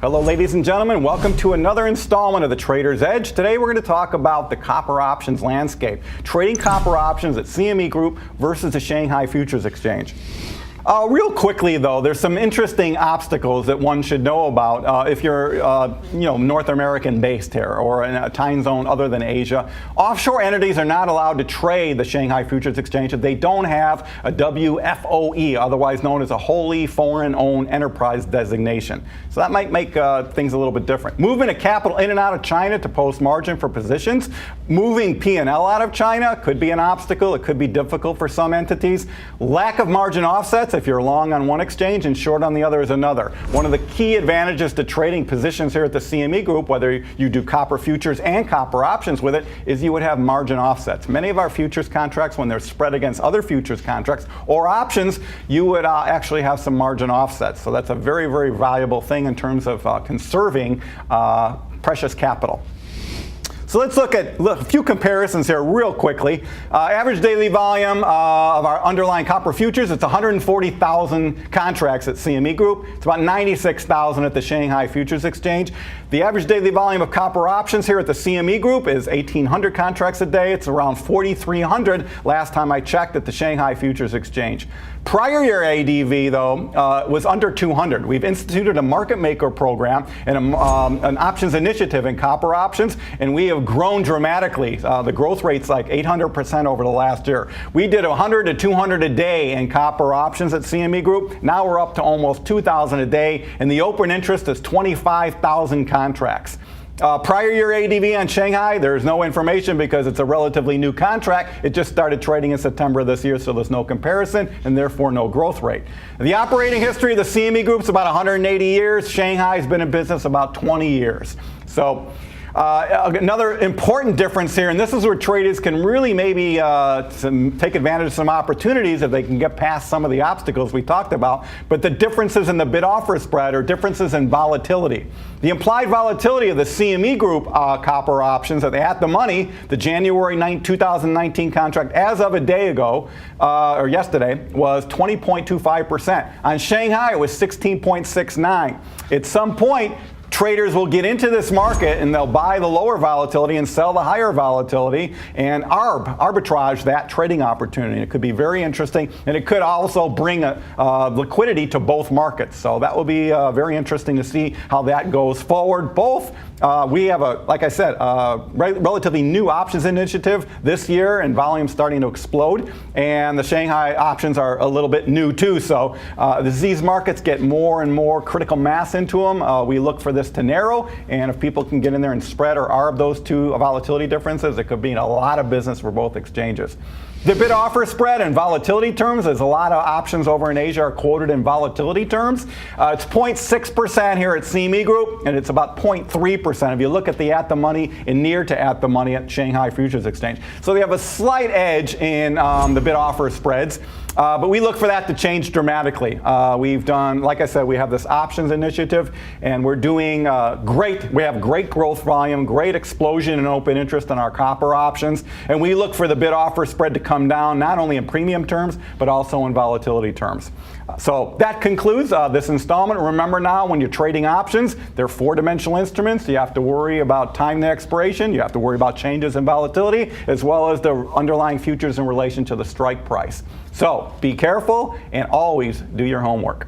Hello ladies and gentlemen, welcome to another installment of the Trader's Edge. Today we're going to talk about the copper options landscape, trading copper options at CME Group versus the Shanghai Futures Exchange. Real quickly though, there's some interesting obstacles that one should know about if you're North American based here or in a time zone other than Asia. Offshore entities are not allowed to trade the Shanghai Futures Exchange if they don't have a WFOE, otherwise known as a wholly foreign owned enterprise designation. So that might make things a little bit different. Movement of capital in and out of China to post margin for positions. Moving P&L out of China could be an obstacle. It could be difficult for some entities. Lack of margin offsets if you're long on one exchange and short on the other is another. One of the key advantages to trading positions here at the CME Group, whether you do copper futures and copper options with it, is you would have margin offsets. Many of our futures contracts, when they're spread against other futures contracts or options, you would actually have some margin offsets. So that's a very, very valuable thing in terms of conserving precious capital. So let's look at a few comparisons here real quickly. Average daily volume of our underlying copper futures, it's 140,000 contracts at CME Group. It's about 96,000 at the Shanghai Futures Exchange. The average daily volume of copper options here at the CME Group is 1,800 contracts a day. It's around 4,300 last time I checked at the Shanghai Futures Exchange. Prior year ADV, though, was under 200. We've instituted a market maker program and an options initiative in copper options, and we have grown dramatically. The growth rate's like 800% over the last year. We did 100 to 200 a day in copper options at CME Group. Now we're up to almost 2,000 a day, and the open interest is 25,000 contracts. Prior year ADV on Shanghai, there's no information because it's a relatively new contract. It just started trading in September of this year, so there's no comparison and therefore no growth rate. The operating history of the CME Group's about 180 years. Shanghai's been in business about 20 years. So another important difference here, and this is where traders can really maybe take advantage of some opportunities if they can get past some of the obstacles we talked about, but the differences in the bid-offer spread or differences in volatility. The implied volatility of the CME Group copper options at the money, the January 9, 2019 contract as of a day ago, or yesterday, was 20.25%. On Shanghai, it was 16.69. At some point, traders will get into this market and they'll buy the lower volatility and sell the higher volatility and arbitrage that trading opportunity. It could be very interesting, and it could also bring liquidity to both markets. So that will be very interesting to see how that goes forward. We have like I said, relatively new options initiative this year, and volume starting to explode. And the Shanghai options are a little bit new too. So as these markets get more and more critical mass into them, we look for this to narrow. And if people can get in there and spread or arb those two volatility differences, it could be a lot of business for both exchanges. The bid-offer spread in volatility terms, as a lot of options over in Asia are quoted in volatility terms. It's 0.6% here at CME Group, and it's about 0.3% if you look at the at-the-money and near to at-the-money at Shanghai Futures Exchange. So they have a slight edge in the bid-offer spreads. But we look for that to change dramatically. We've done, like I said, we have this options initiative, and we're doing great. We have great growth volume, great explosion in open interest in our copper options, and we look for the bid-offer spread to come down, not only in premium terms, but also in volatility terms. So that concludes this installment. Remember now, when you're trading options, they're four-dimensional instruments. You have to worry about time to expiration. You have to worry about changes in volatility, as well as the underlying futures in relation to the strike price. So be careful and always do your homework.